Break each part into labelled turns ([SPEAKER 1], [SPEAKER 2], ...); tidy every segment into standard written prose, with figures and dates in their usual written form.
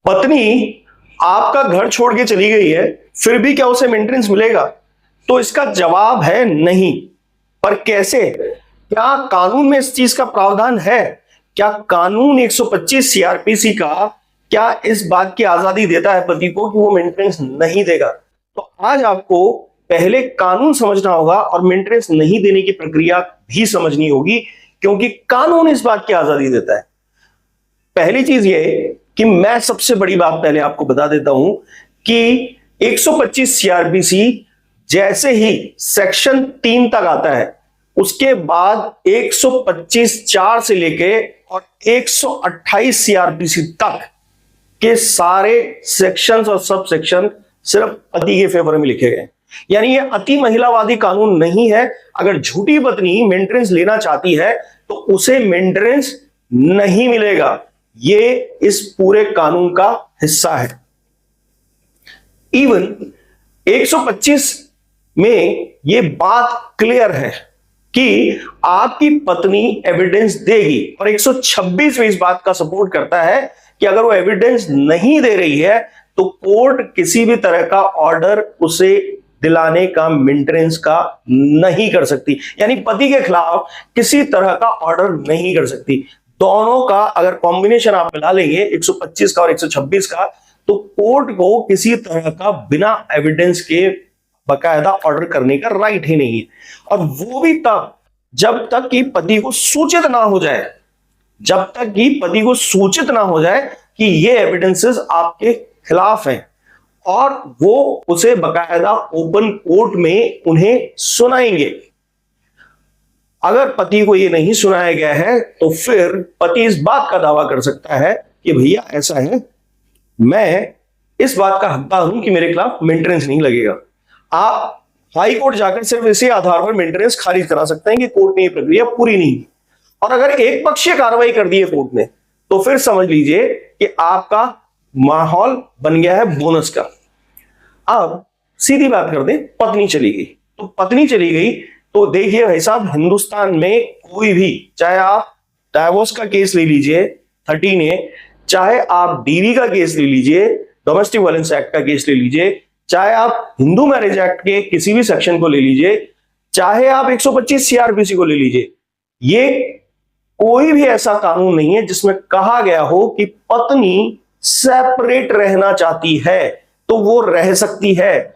[SPEAKER 1] पत्नी आपका घर छोड़ के चली गई है, फिर भी क्या उसे मेंटेनेंस मिलेगा? तो इसका जवाब है नहीं। पर कैसे? क्या कानून में इस चीज का प्रावधान है? क्या कानून 125 सीआरपीसी का क्या इस बात की आजादी देता है पति को कि वो मेंटेनेंस नहीं देगा? तो आज आपको पहले कानून समझना होगा और मेंटेनेंस नहीं देने की प्रक्रिया भी समझनी होगी, क्योंकि कानून इस बात की आजादी देता है। पहली चीज ये कि मैं सबसे बड़ी बात पहले आपको बता देता हूं कि 125 सीआरपीसी जैसे ही सेक्शन 3 तक आता है, उसके बाद 125(4) से लेके और 128 सीआरपीसी तक के सारे सेक्शंस और सब सेक्शन सिर्फ पति के फेवर में लिखे गए। यानी ये अति महिलावादी कानून नहीं है। अगर झूठी पत्नी मेंटेनेंस लेना चाहती है तो उसे मेंटेनेंस नहीं मिलेगा। ये इस पूरे कानून का हिस्सा है। इवन 125 में ये बात क्लियर है कि आपकी पत्नी एविडेंस देगी, और 126 में इस बात का सपोर्ट करता है कि अगर वो एविडेंस नहीं दे रही है तो कोर्ट किसी भी तरह का ऑर्डर उसे दिलाने का, मेंटेनेंस का नहीं कर सकती। यानी पति के खिलाफ किसी तरह का ऑर्डर नहीं कर सकती। दोनों का अगर कॉम्बिनेशन आप मिला लेंगे, 125 का और 126 का, तो कोर्ट को किसी तरह का बिना एविडेंस के बकायदा ऑर्डर करने का राइट ही नहीं है। और वो भी तब जब तक कि पति को सूचित ना हो जाए, जब तक कि पति को सूचित ना हो जाए कि ये एविडेंसेस आपके खिलाफ हैं, और वो उसे बकायदा ओपन कोर्ट में उन्हें सुनाएंगे। अगर पति को ये नहीं सुनाया गया है तो फिर पति इस बात का दावा कर सकता है कि भैया ऐसा है, मैं इस बात का हकदार हूं कि मेरे खिलाफ मेंटेनेंस नहीं लगेगा। आप हाई कोर्ट जाकर सिर्फ इसी आधार पर मेंटेनेंस खारिज करा सकते हैं कि कोर्ट ने ये प्रक्रिया पूरी नहीं की। और अगर एक पक्षीय कार्रवाई कर दी है कोर्ट ने, तो फिर समझ लीजिए कि आपका माहौल बन गया है बोनस का। अब सीधी बात कर दें, पत्नी चली गई तो पत्नी चली गई तो देखिए भाई साहब, हिंदुस्तान में कोई भी, चाहे आप डाइवोर्स का केस ले लीजिए 13A, चाहे आप डीवी का केस ले लीजिए, डोमेस्टिक वायलेंस एक्ट का केस ले लीजिए, चाहे आप हिंदू मैरिज एक्ट के किसी भी सेक्शन को ले लीजिए, चाहे आप 125 सीआरपीसी को ले लीजिए, ये कोई भी ऐसा कानून नहीं है जिसमें कहा गया हो कि पत्नी सेपरेट रहना चाहती है तो वो रह सकती है।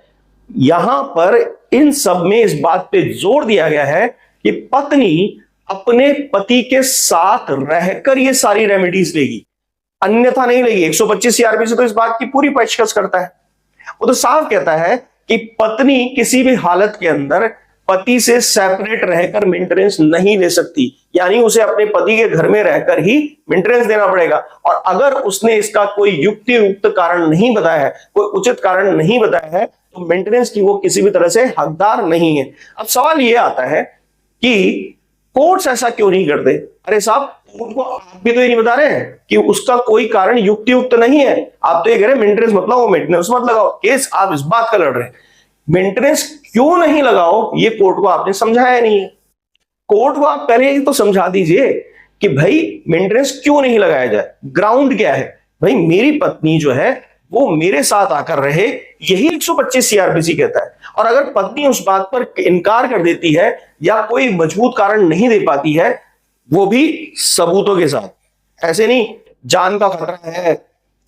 [SPEAKER 1] यहां पर इन सब में इस बात पे जोर दिया गया है कि पत्नी अपने पति के साथ रहकर ये सारी रेमेडीज लेगी, अन्यथा नहीं लेगी। 125 सीआरपीसी तो इस बात की पूरी पेशकश करता है। वो तो साफ कहता है कि पत्नी किसी भी हालत के अंदर पति से सेपरेट रहकर मेंटेनेंस नहीं ले सकती, यानी उसे अपने पति के घर में रहकर ही मेंटेनेंस देना पड़ेगा। और अगर उसने इसका कोई युक्त कारण नहीं बताया है, कोई उचित कारण नहीं बताया है, तो मेंटेनेंस की वो किसी भी तरह से हकदार नहीं है। अब सवाल ये आता है कि कोर्ट्स ऐसा क्यों नहीं करते? अरे साहब, कोर्ट को आप भी तो ये नहीं बता रहे हैं कि उसका कोई कारण युक्त नहीं है। आप तो ये कह रहे हैं मेंटेनेंस मत लगाओ, मेंटेनेंस मत लगाओ। केस आप इस बात का लड़ रहे हैं, मेंटेनेंस क्यों नहीं लगाओ, ये कोर्ट को आपने समझाया नहीं है। कोर्ट को आप पहले ही तो समझा दीजिए कि भाई मेंटेनेंस क्यों नहीं लगाया जाए, ग्राउंड क्या है। भाई मेरी पत्नी जो है वो मेरे साथ आकर रहे, यही 125 सीआरपीसी कहता है। और अगर पत्नी उस बात पर इनकार कर देती है या कोई मजबूत कारण नहीं दे पाती है, वो भी सबूतों के साथ, ऐसे नहीं जान का खतरा है,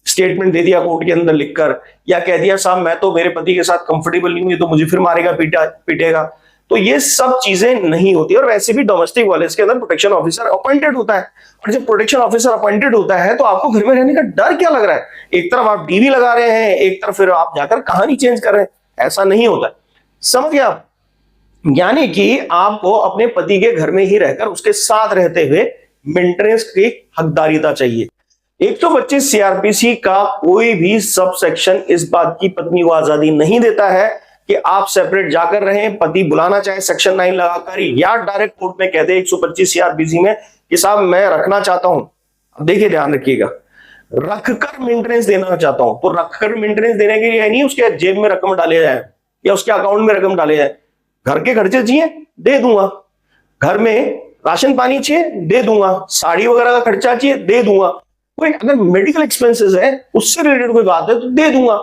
[SPEAKER 1] स्टेटमेंट दे दिया कोर्ट के अंदर लिखकर, या कह दिया साहब मैं तो मेरे पति के साथ कंफर्टेबल नहीं हूं, तो मुझे फिर मारेगा, पीटेगा, तो ये सब चीजें नहीं होती। और वैसे भी डोमेस्टिक वायलेंस के अंदर प्रोटेक्शन ऑफिसर अपॉइंटेड होता है, और जब प्रोटेक्शन ऑफिसर अपॉइंटेड होता है तो आपको घर में रहने का डर क्या लग रहा है? एक तरफ आप डीवी लगा रहे हैं, एक तरफ फिर आप जाकर कहानी चेंज कर रहे हैं, ऐसा नहीं होता है। समझ गए आप? यानी कि आपको अपने पति के घर में ही रहकर उसके साथ रहते हुए मेंटेनेंस की हकदारिता चाहिए। 125 सीआरपीसी का कोई भी सब सेक्शन इस बात की पत्नी को आजादी नहीं देता है कि आप सेपरेट जाकर रहें। पति बुलाना चाहे सेक्शन 9 लगाकर, या डायरेक्ट कोर्ट में कहते 125 सीआरपीसी में कि साहब मैं रखना चाहता हूं। देखिए ध्यान रखिएगा, रखकर मेंटेनेंस देना चाहता हूं, तो रखकर मेंटेनेंस देने के लिए नहीं उसके जेब में रकम डाले जाए या उसके अकाउंट में रकम डाले जाए। घर के खर्चे चाहिए, दे दूंगा। घर में राशन पानी चाहिए, दे दूंगा। साड़ी वगैरह का खर्चा चाहिए, दे दूंगा। कोई अगर मेडिकल एक्सपेंसेस है उससे रिलेटेड कोई बात है तो दे दूंगा,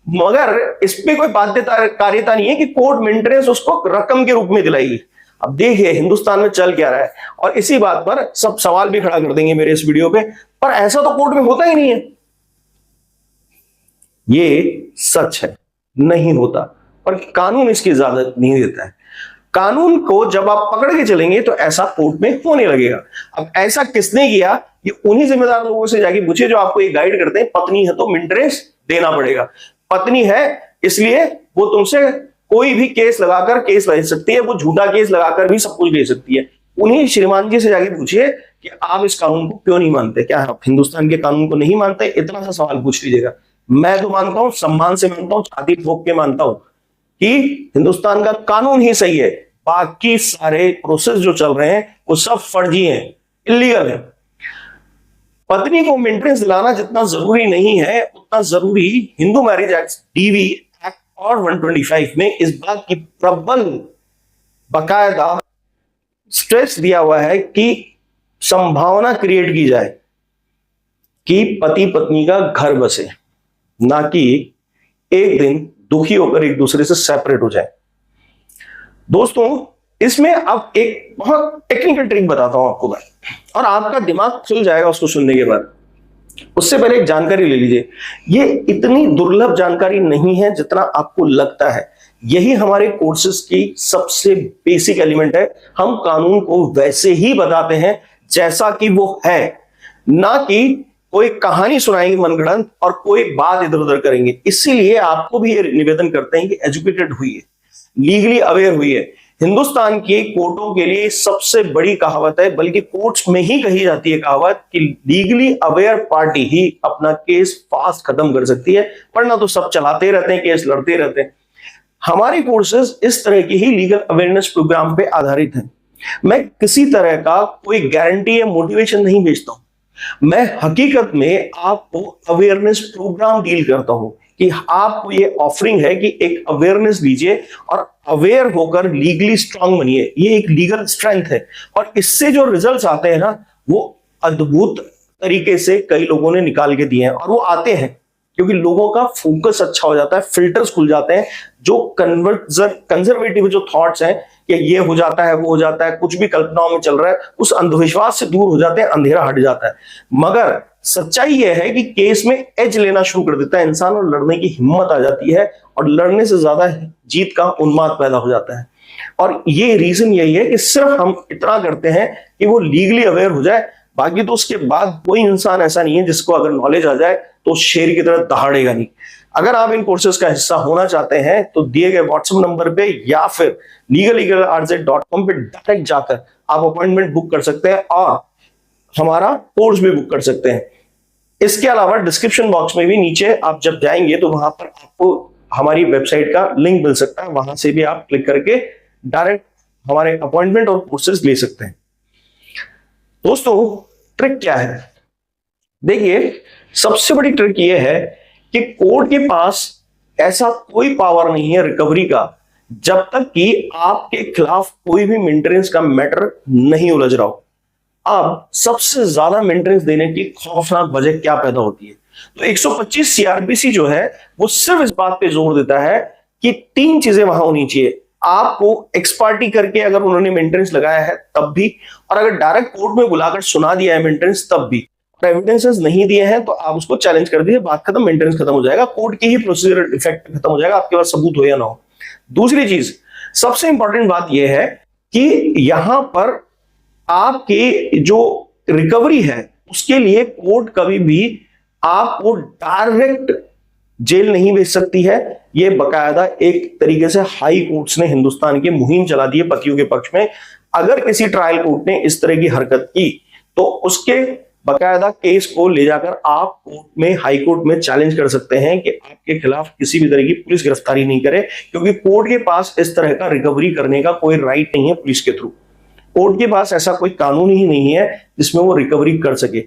[SPEAKER 1] मगर इस पे कोई बाध्यकारिता नहीं है कि कोर्ट मेंटेनेंस उसको रकम के रूप में दिलाएगी। अब देखिए हिंदुस्तान में चल क्या रहा है, और इसी बात पर सब सवाल भी खड़ा कर देंगे मेरे इस वीडियो पे, पर ऐसा तो कोर्ट में होता ही नहीं है। ये सच है, नहीं होता, पर कानून इसकी इजाजत नहीं देता है। कानून को जब आप पकड़ के चलेंगे तो ऐसा कोर्ट में होने लगेगा। अब ऐसा किसने किया, ये उन्हीं जिम्मेदार लोगों से जाके पूछिए जो आपको ये गाइड करते हैं। पत्नी है तो मेंटेनेंस देना पड़ेगा, पत्नी है इसलिए वो तुमसे कोई भी केस लगाकर केस भेज सकती है, वो झूठा केस लगाकर भी सब कुछ भेज सकती है। उन्हीं श्रीमान जी से जाके पूछिए कि आप इस कानून को क्यों नहीं मानते, क्या आप हिंदुस्तान के कानून को नहीं मानते? इतना सा सवाल पूछ लीजिएगा। मैं तो मानता हूं, सम्मान से मानता हूं, छाती ठोक के मानता हूं कि हिंदुस्तान का कानून ही सही है, बाकी सारे प्रोसेस जो चल रहे हैं वो सब फर्जी हैं, इलीगल है। पत्नी को मेंटेनेंस दिलाना जितना जरूरी नहीं है उतना जरूरी Hindu marriage act DV act और 125 में इस बात की प्रबल बकायदा स्ट्रेस दिया हुआ है कि संभावना क्रिएट की जाए कि पति पत्नी का घर बसे, ना कि एक दिन दुखी होकर एक दूसरे से सेपरेट हो जाए। दोस्तों इसमें अब एक बहुत टेक्निकल ट्रिक बताता हूं आपको मैं, और आपका दिमाग खुल जाएगा उसको सुनने के बाद। उससे पहले एक जानकारी ले लीजिए, ये इतनी दुर्लभ जानकारी नहीं है जितना आपको लगता है। यही हमारे कोर्सेज की सबसे बेसिक एलिमेंट है। हम कानून को वैसे ही बताते हैं जैसा कि वो है, ना कि कोई कहानी सुनाएंगे मनगढ़ंत और कोई बात इधर उधर करेंगे। इसीलिए आपको भी ये निवेदन करते हैं कि एजुकेटेड हुई है, लीगली अवेयर हुई है। हिंदुस्तान के कोर्टों के लिए सबसे बड़ी कहावत है, बल्कि कोर्ट्स में ही कही जाती है कहावत कि लीगली अवेयर पार्टी ही अपना केस फास्ट खत्म कर सकती है, वरना तो सब चलाते रहते हैं, केस लड़ते रहते हैं। हमारे कोर्सेज इस तरह की ही लीगल अवेयरनेस प्रोग्राम पे आधारित हैं। मैं किसी तरह का कोई गारंटी या मोटिवेशन नहीं बेचता हूं, मैं हकीकत में आपको अवेयरनेस प्रोग्राम डील करता हूं कि आपको ये ऑफरिंग है कि एक अवेयरनेस लीजिए और अवेयर होकर लीगली स्ट्रांग बनिए। ये एक लीगल स्ट्रेंथ है, और इससे जो रिजल्ट्स आते हैं ना वो अद्भुत तरीके से कई लोगों ने निकाल के दिए हैं, और वो आते हैं क्योंकि लोगों का फोकस अच्छा हो जाता है, फिल्टर्स खुल जाते हैं। जो कंजर्वेटिव जो थॉट्स हैं कि ये हो जाता है वो हो जाता है, कुछ भी कल्पनाओं में चल रहा है, उस अंधविश्वास से दूर हो जाते हैं, अंधेरा हट जाता है। मगर सच्चाई यह है कि केस में एज लेना शुरू कर देता है इंसान, और लड़ने की हिम्मत आ जाती है, और लड़ने से ज्यादा जीत का उन्माद पैदा हो जाता है। और ये रीजन यही है कि सिर्फ हम इतना करते हैं कि वो लीगली अवेयर हो जाए, बाकी तो उसके बाद कोई इंसान ऐसा नहीं है जिसको अगर नॉलेज आ जाए तो शेर की तरह दहाड़ेगा नहीं। अगर आप इन कोर्सेज का हिस्सा होना चाहते हैं तो दिए गए व्हाट्सएप नंबर पे या फिर legalerz.com पे डायरेक्ट जाकर आप अपॉइंटमेंट बुक कर सकते हैं और हमारा कोर्स भी बुक कर सकते हैं। इसके अलावा डिस्क्रिप्शन बॉक्स में भी नीचे आप जब जाएंगे तो वहां पर आपको हमारी वेबसाइट का लिंक मिल सकता है, वहां से भी आप क्लिक करके डायरेक्ट हमारे अपॉइंटमेंट और कोर्सेज ले सकते हैं। दोस्तों ट्रिक क्या है? देखिए सबसे बड़ी ट्रिक यह है कि कोर्ट के पास ऐसा कोई पावर नहीं है रिकवरी का जब तक कि आपके खिलाफ कोई भी मेंटेनेंस का मैटर नहीं उलझ रहा हो। अब सबसे ज्यादा मेंटेनेंस देने की खौफनाक वजह क्या पैदा होती है? तो 125 सीआरपीसी जो है वो सिर्फ इस बात पे जोर देता है कि 3 चीजें वहां होनी चाहिए। आपको एक्सपार्टी करके अगर उन्होंने मेंटेनेंस लगाया है तब भी, और अगर डायरेक्ट कोर्ट में बुलाकर सुना दिया है मेंटेनेंस तब भी, और एविडेंसेस नहीं दिए हैं तो आप उसको चैलेंज कर दीजिए, बात खत्म, मेंटेनेंस खत्म हो जाएगा, कोर्ट की ही प्रोसीजर इफेक्ट खत्म हो जाएगा, आपके पास सबूत हो या ना हो। दूसरी चीज, सबसे इंपॉर्टेंट बात यह है कि यहां पर आपके जो रिकवरी है उसके लिए कोर्ट कभी भी आपको डायरेक्ट जेल नहीं भेज सकती है। यह बकायदा एक तरीके से हाई कोर्ट्स ने हिंदुस्तान की मुहिम चला दी है पतियों के पक्ष में। अगर किसी ट्रायल कोर्ट ने इस तरह की हरकत की तो उसके बकायदा केस को ले जाकर आप कोर्ट में, हाई कोर्ट में चैलेंज कर सकते हैं कि आपके खिलाफ किसी भी तरह की पुलिस गिरफ्तारी नहीं करे, क्योंकि कोर्ट के पास इस तरह का रिकवरी करने का कोई राइट नहीं है पुलिस के थ्रू। कोर्ट के पास ऐसा कोई कानून ही नहीं है जिसमें वो रिकवरी कर सके।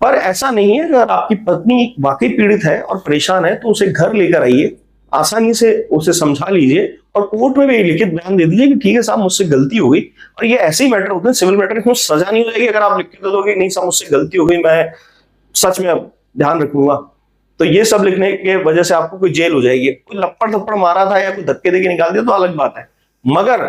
[SPEAKER 1] पर ऐसा नहीं है, अगर आपकी पत्नी वाकई पीड़ित है और परेशान है तो उसे घर लेकर आइए, आसानी से उसे समझा लीजिए और कोर्ट में भी लिखित बयान दे दीजिए कि ठीक है साहब मुझसे गलती हो गई। और ये ऐसे ही मैटर होते हैं, सिविल मैटर में सजा नहीं हो जाएगी अगर आप लिख के दे दोगे नहीं साहब मुझसे गलती हो गई, मैं सच में अब ध्यान रखूंगा। तो ये सब लिखने के वजह से आपको कोई जेल हो जाएगी। कोई लपड़ थप्पड़ मारा था या कोई धक्के देके निकाल दिया तो अलग बात है, मगर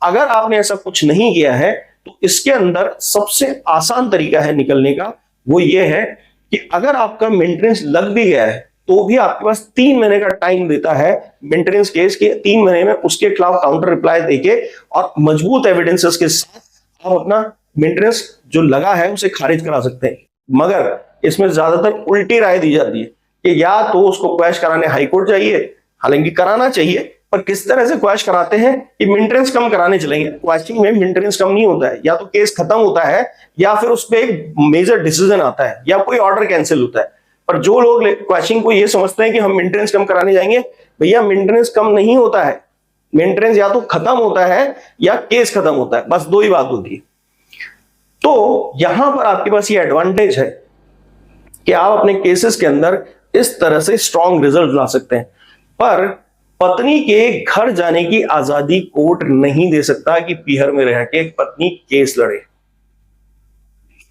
[SPEAKER 1] अगर आपने ऐसा कुछ नहीं किया है तो इसके अंदर सबसे आसान तरीका है निकलने का, वो ये है कि अगर आपका मेंटेनेंस लग भी गया है तो भी आपके पास 3 महीने का टाइम देता है मेंटेनेंस केस के। 3 महीने में उसके खिलाफ काउंटर रिप्लाई देके और मजबूत एविडेंसेस के साथ आप अपना मेंटेनेंस जो लगा है उसे खारिज करा सकते हैं। मगर इसमें ज्यादातर उल्टी राय दी जाती है कि या तो उसको क्वैश कराने हाईकोर्ट चाहिए, हालांकि कराना चाहिए, पर किस तरह से क्वैश कराते हैं कि मेंटेनेंस कम कराने चलेंगे। क्वैशिंग में मेंटेनेंस कम नहीं होता है, या तो केस खत्म होता है या फिर उस पर एक मेजर डिसीजन आता है या कोई ऑर्डर कैंसिल होता है। पर जो लोग क्वैशिंग को ये समझते हैं कि हम मेंटेनेंस कम कराने जाएंगे, भैया मेंटेनेंस कम नहीं होता है, मेंटेनेंस या तो खत्म होता है या केस खत्म होता है, बस 2 ही बात होती है। तो यहां पर आपके पास ये एडवांटेज है कि आप अपने केसेस के अंदर इस तरह से स्ट्रॉन्ग रिजल्ट ला सकते हैं। पर पत्नी के घर जाने की आजादी कोर्ट नहीं दे सकता कि पीहर में रह के पत्नी केस लड़े।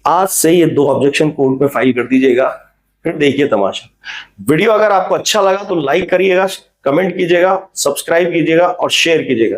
[SPEAKER 1] आज से ये 2 ऑब्जेक्शन कोर्ट में फाइल कर दीजिएगा, फिर देखिए तमाशा। वीडियो अगर आपको अच्छा लगा तो लाइक करिएगा, कमेंट कीजिएगा, सब्सक्राइब कीजिएगा और शेयर कीजिएगा।